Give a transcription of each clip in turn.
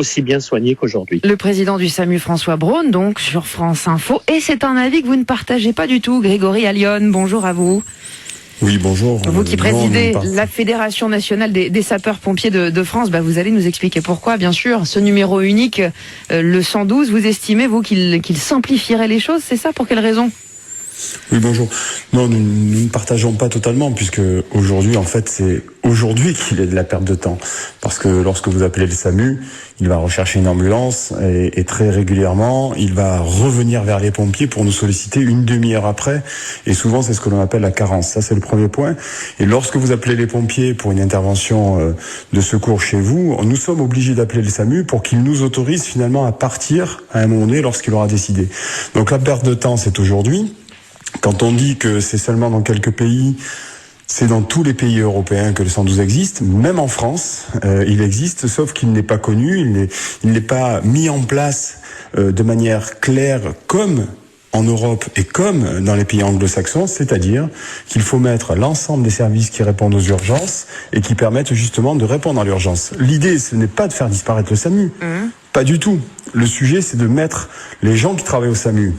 aussi bien soigné qu'aujourd'hui. Le président du SAMU, François Braun, donc sur France Info. Et c'est un avis que vous ne partagez pas du tout, Grégory Allione. Bonjour à vous. Oui, bonjour. Vous qui présidez la Fédération nationale des sapeurs-pompiers de France, vous allez nous expliquer pourquoi, bien sûr. Ce numéro unique, le 112, vous estimez, vous, qu'il simplifierait les choses, c'est ça? Pour quelle raison? Oui, bonjour. Non, nous ne partageons pas totalement, puisque aujourd'hui, en fait, c'est aujourd'hui qu'il y a de la perte de temps. Parce que lorsque vous appelez le SAMU, il va rechercher une ambulance et très régulièrement, il va revenir vers les pompiers pour nous solliciter une demi-heure après. Et souvent, c'est ce que l'on appelle la carence. Ça, c'est le premier point. Et lorsque vous appelez les pompiers pour une intervention de secours chez vous, nous sommes obligés d'appeler le SAMU pour qu'il nous autorise finalement à partir à un moment donné lorsqu'il aura décidé. Donc la perte de temps, c'est aujourd'hui. Quand on dit que c'est seulement dans quelques pays, c'est dans tous les pays européens que le 112 existe. Même en France, il existe, sauf qu'il n'est pas connu, il n'est pas mis en place de manière claire comme en Europe et comme dans les pays anglo-saxons, c'est-à-dire qu'il faut mettre l'ensemble des services qui répondent aux urgences et qui permettent justement de répondre à l'urgence. L'idée, ce n'est pas de faire disparaître le SAMU, pas du tout. Le sujet, c'est de mettre les gens qui travaillent au SAMU,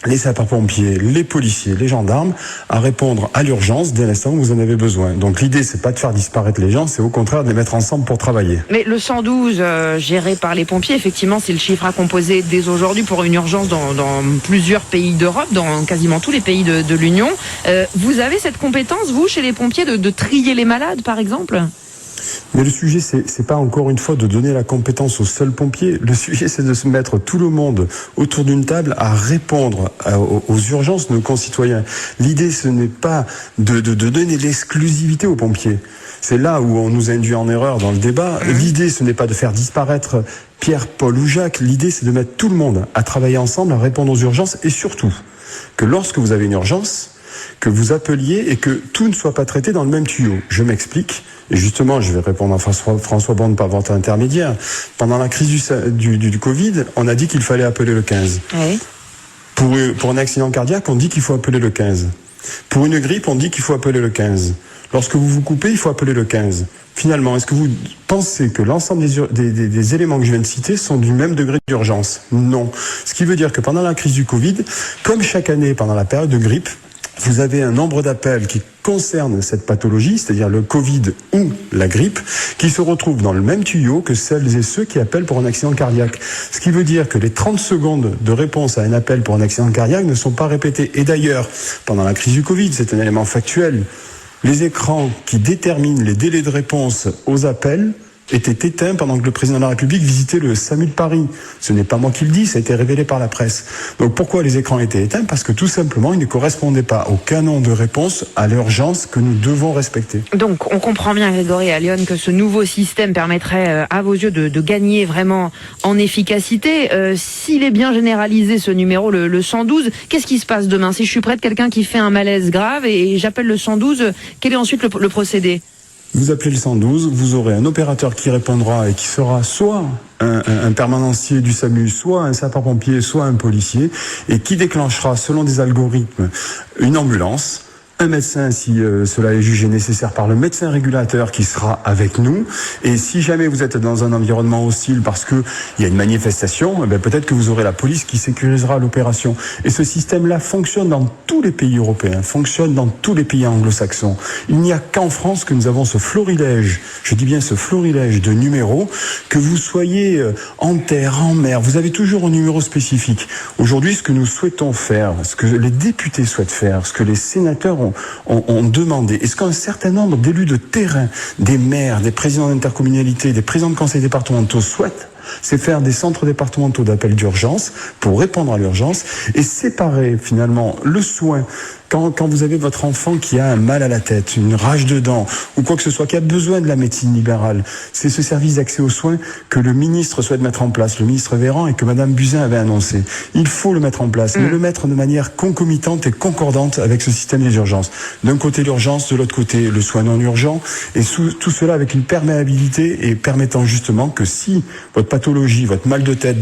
les sapeurs-pompiers, les policiers, les gendarmes, à répondre à l'urgence dès l'instant où vous en avez besoin. Donc l'idée, c'est pas de faire disparaître les gens, c'est au contraire de les mettre ensemble pour travailler. Mais le 112, géré par les pompiers, effectivement, c'est le chiffre à composer dès aujourd'hui pour une urgence dans plusieurs pays d'Europe, dans quasiment tous les pays de l'Union. Vous avez cette compétence, vous, chez les pompiers, de trier les malades, par exemple ? Mais le sujet, c'est pas encore une fois de donner la compétence aux seuls pompiers. Le sujet, c'est de se mettre tout le monde autour d'une table à répondre aux urgences de nos concitoyens. L'idée, ce n'est pas de donner l'exclusivité aux pompiers. C'est là où on nous induit en erreur dans le débat. L'idée, ce n'est pas de faire disparaître Pierre, Paul ou Jacques. L'idée, c'est de mettre tout le monde à travailler ensemble, à répondre aux urgences et surtout que lorsque vous avez une urgence, que vous appeliez et que tout ne soit pas traité dans le même tuyau. Je m'explique. Et justement, je vais répondre à François Braun par votre intermédiaire. Pendant la crise du Covid, on a dit qu'il fallait appeler le 15. Oui. Pour un accident cardiaque, on dit qu'il faut appeler le 15. Pour une grippe, on dit qu'il faut appeler le 15. Lorsque vous vous coupez, il faut appeler le 15. Finalement, est-ce que vous pensez que l'ensemble des éléments que je viens de citer sont du même degré d'urgence? Non. Ce qui veut dire que pendant la crise du Covid, comme chaque année pendant la période de grippe, vous avez un nombre d'appels qui concernent cette pathologie, c'est-à-dire le Covid ou la grippe, qui se retrouvent dans le même tuyau que celles et ceux qui appellent pour un accident cardiaque. Ce qui veut dire que les 30 secondes de réponse à un appel pour un accident cardiaque ne sont pas répétées. Et d'ailleurs, pendant la crise du Covid, c'est un élément factuel, les écrans qui déterminent les délais de réponse aux appels était éteint pendant que le président de la République visitait le SAMU de Paris. Ce n'est pas moi qui le dis, ça a été révélé par la presse. Donc pourquoi les écrans étaient éteints? Parce que tout simplement, ils ne correspondaient pas au canon de réponse à l'urgence que nous devons respecter. Donc on comprend bien, Grégory Allione, que ce nouveau système permettrait, à vos yeux, de gagner vraiment en efficacité. S'il est bien généralisé, ce numéro, le 112, qu'est-ce qui se passe demain? Si je suis près de quelqu'un qui fait un malaise grave et j'appelle le 112, quel est ensuite le procédé? Vous appelez le 112, vous aurez un opérateur qui répondra et qui sera soit un permanencier du SAMU, soit un sapeur-pompier, soit un policier, et qui déclenchera, selon des algorithmes, une ambulance, un médecin si cela est jugé nécessaire par le médecin régulateur qui sera avec nous. Et si jamais vous êtes dans un environnement hostile parce que il y a une manifestation, peut-être que vous aurez la police qui sécurisera l'opération. Et ce système-là fonctionne dans tous les pays européens, fonctionne dans tous les pays anglo-saxons. Il n'y a qu'en France que nous avons ce florilège, je dis bien ce florilège de numéros, que vous soyez en terre, en mer, vous avez toujours un numéro spécifique. Aujourd'hui, ce que nous souhaitons faire, ce que les députés souhaitent faire, ce que les sénateurs ont demandé, est-ce qu'un certain nombre d'élus de terrain, des maires, des présidents d'intercommunalité, des présidents de conseils départementaux souhaitent, c'est faire des centres départementaux d'appel d'urgence pour répondre à l'urgence et séparer finalement le soin. Quand vous avez votre enfant qui a un mal à la tête, une rage de dents ou quoi que ce soit, qui a besoin de la médecine libérale, c'est ce service d'accès aux soins que le ministre souhaite mettre en place, le ministre Véran, et que Madame Buzyn avait annoncé. Il faut le mettre en place, mais le mettre de manière concomitante et concordante avec ce système des urgences. D'un côté l'urgence, de l'autre côté le soin non urgent, et tout cela avec une perméabilité et permettant justement que si votre pathologie, votre mal de tête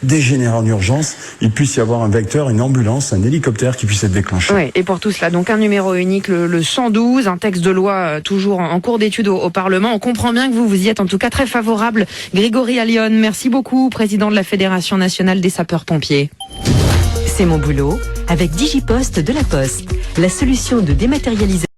dégénère en urgence, il puisse y avoir un vecteur, une ambulance, un hélicoptère qui puisse être déclenché. Oui, et pour tout cela, donc un numéro unique, le 112, un texte de loi toujours en cours d'étude au Parlement. On comprend bien que vous y êtes en tout cas très favorable. Grégory Allione, merci beaucoup, président de la Fédération nationale des sapeurs-pompiers. C'est mon boulot avec Digipost de la Poste, la solution de dématérialisation.